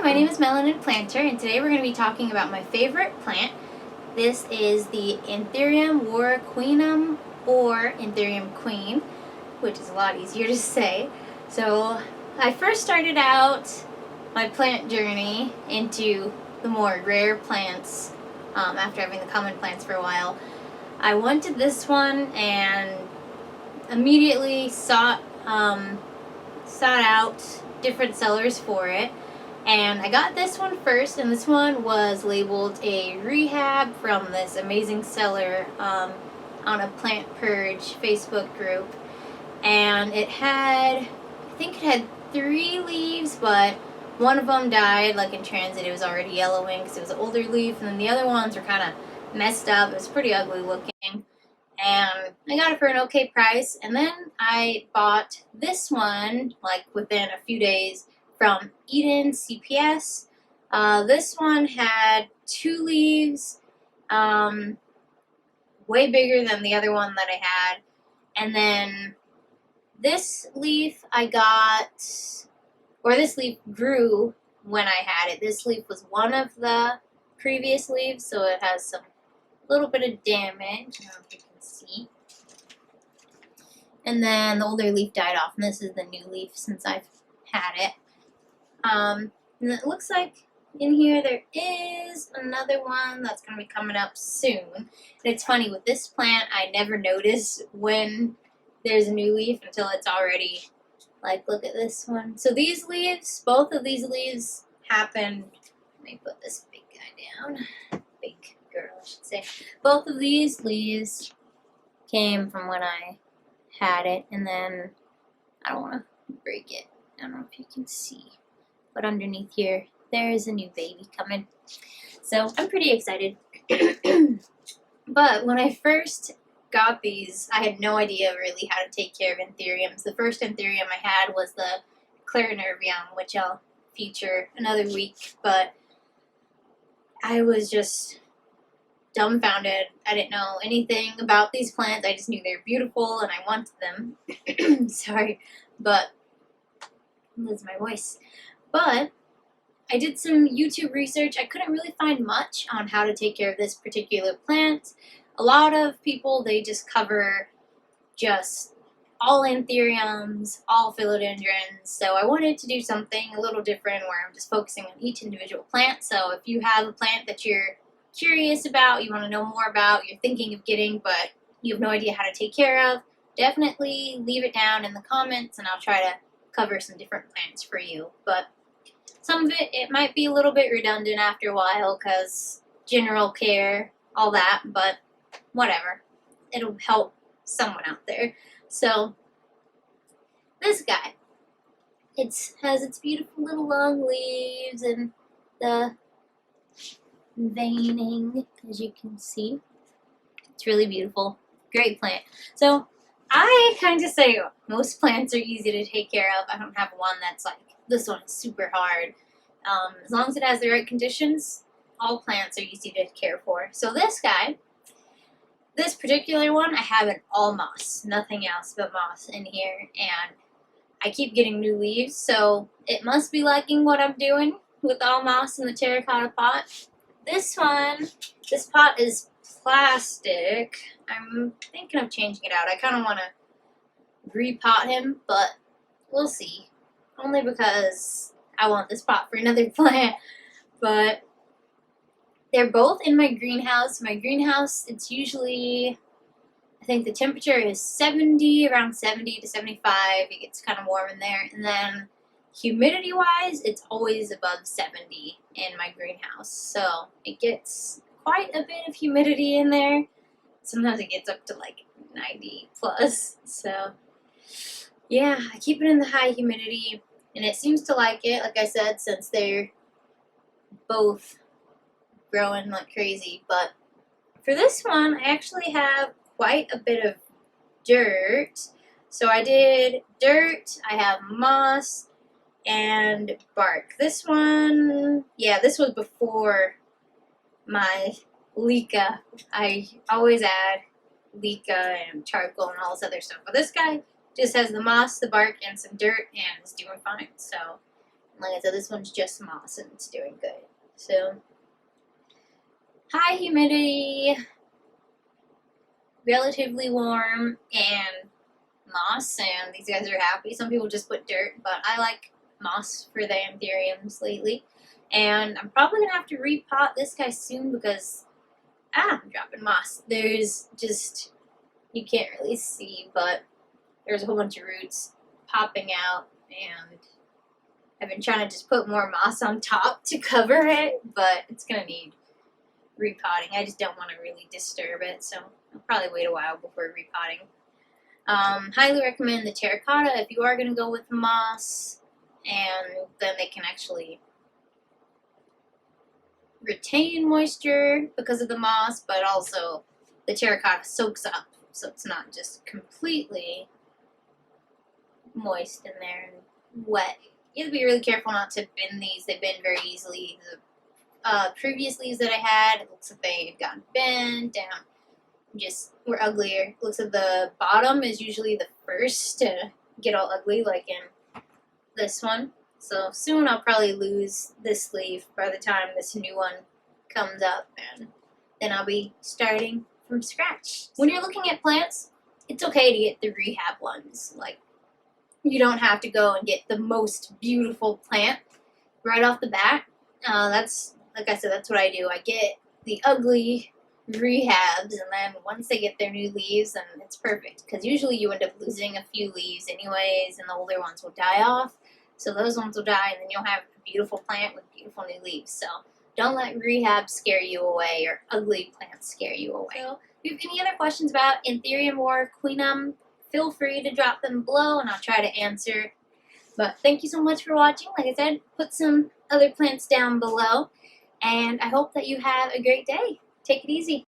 my name is Melanin Planter, and today we're going to be talking about my favorite plant. This is the Anthurium warocqueanum, or Anthurium queen, which is a lot easier to say. So I first started out my plant journey into the more rare plants after having the common plants for a while. I wanted this one and immediately sought out different sellers for it. And I got this one first, and this one was labeled a rehab from this amazing seller on a Plant Purge Facebook group. And it had, I think it had 3 leaves, but one of them died like in transit. It was already yellowing because it was an older leaf, and then the other ones were kind of messed up. It was pretty ugly looking. And I got it for an okay price. And then I bought this one like within a few days from Eden CPS. This one had 2 leaves, way bigger than the other one that I had. And then this leaf I got, or this leaf grew when I had it. This leaf was one of the previous leaves, so it has some little bit of damage. I don't know if you can see. And then the older leaf died off, and this is the new leaf since I've had it. And it looks like in here there is another one that's going to be coming up soon. And it's funny, with this plant, I never notice when there's a new leaf until it's already, like, look at this one. So these leaves, both of these leaves happened, let me put this big guy down, big girl I should say. Both of these leaves came from when I had it, and then, I don't want to break it, I don't know if you can see. But underneath here, there is a new baby coming. So I'm pretty excited. But when I first got these, I had no idea really how to take care of anthuriums. The first anthurium I had was the Anthurium, which I'll feature another week. But I was just dumbfounded. I didn't know anything about these plants. I just knew they were beautiful and I wanted them. Sorry, but lose my voice. But I did some YouTube research. I couldn't really find much on how to take care of this particular plant. A lot of people, they just cover just all anthuriums, all philodendrons. So I wanted to do something a little different where I'm just focusing on each individual plant. So if you have a plant that you're curious about, you want to know more about, you're thinking of getting, but you have no idea how to take care of, definitely leave it down in the comments and I'll try to cover some different plants for you. But some of it might be a little bit redundant after a while because general care, all that, but whatever. It'll help someone out there. So this guy, it has its beautiful little long leaves and the veining, as you can see. It's really beautiful. Great plant. So I kind of say most plants are easy to take care of. I don't have one that's like, this one is super hard. As long as it has the right conditions, all plants are easy to care for. So this guy, this particular one, I have an all moss, nothing else but moss in here, and I keep getting new leaves, so it must be liking what I'm doing with all moss in the terracotta pot. This one, this pot is plastic. I'm thinking of changing it out. I kind of want to repot him, but we'll see. Only because I want this pot for another plant. But they're both in my greenhouse. My greenhouse, it's usually, I think the temperature is 70, around 70 to 75. It gets kind of warm in there. And then humidity-wise, it's always above 70 in my greenhouse. So it gets quite a bit of humidity in there. Sometimes it gets up to like 90 plus. So yeah, I keep it in the high humidity, and it seems to like it, like I said, since they're both growing like crazy. But for this one, I actually have quite a bit of dirt. So I did dirt, I have moss, and bark. This one, yeah, this was before my leca. I always add leca and charcoal and all this other stuff. But this guy just has the moss, the bark, and some dirt, and is doing fine. So Like I said, this one's just moss and it's doing good. So, high humidity, relatively warm, and moss, and these guys are happy. Some people just put dirt, but I like moss for the anthuriums lately. And I'm probably going to have to repot this guy soon because, I'm dropping moss. There's just, you can't really see, but there's a whole bunch of roots popping out, and I've been trying to just put more moss on top to cover it, but it's going to need repotting. I just don't want to really disturb it, so I'll probably wait a while before repotting. Highly recommend the terracotta if you are going to go with moss, and then they can actually retain moisture because of the moss, but also the terracotta soaks up, so it's not just completely moist in there and wet. You have to be really careful not to bend these. They bend very easily. The previous leaves that I had, it looks like they had gotten bent down, just were uglier. It looks like the bottom is usually the first to get all ugly, like in this one. So soon I'll probably lose this leaf by the time this new one comes up, and then I'll be starting from scratch. When you're looking at plants, it's okay to get the rehab ones. Like, you don't have to go and get the most beautiful plant right off the bat. That's, like I said, that's what I do. I get the ugly rehabs, and then once they get their new leaves, then it's perfect. Because usually you end up losing a few leaves anyways, and the older ones will die off. So those ones will die, and then you'll have a beautiful plant with beautiful new leaves. So don't let rehab scare you away, or ugly plants scare you away. So if you have any other questions about Anthurium warocqueanum, feel free to drop them below, and I'll try to answer. But thank you so much for watching. Like I said, put some other plants down below, and I hope that you have a great day. Take it easy.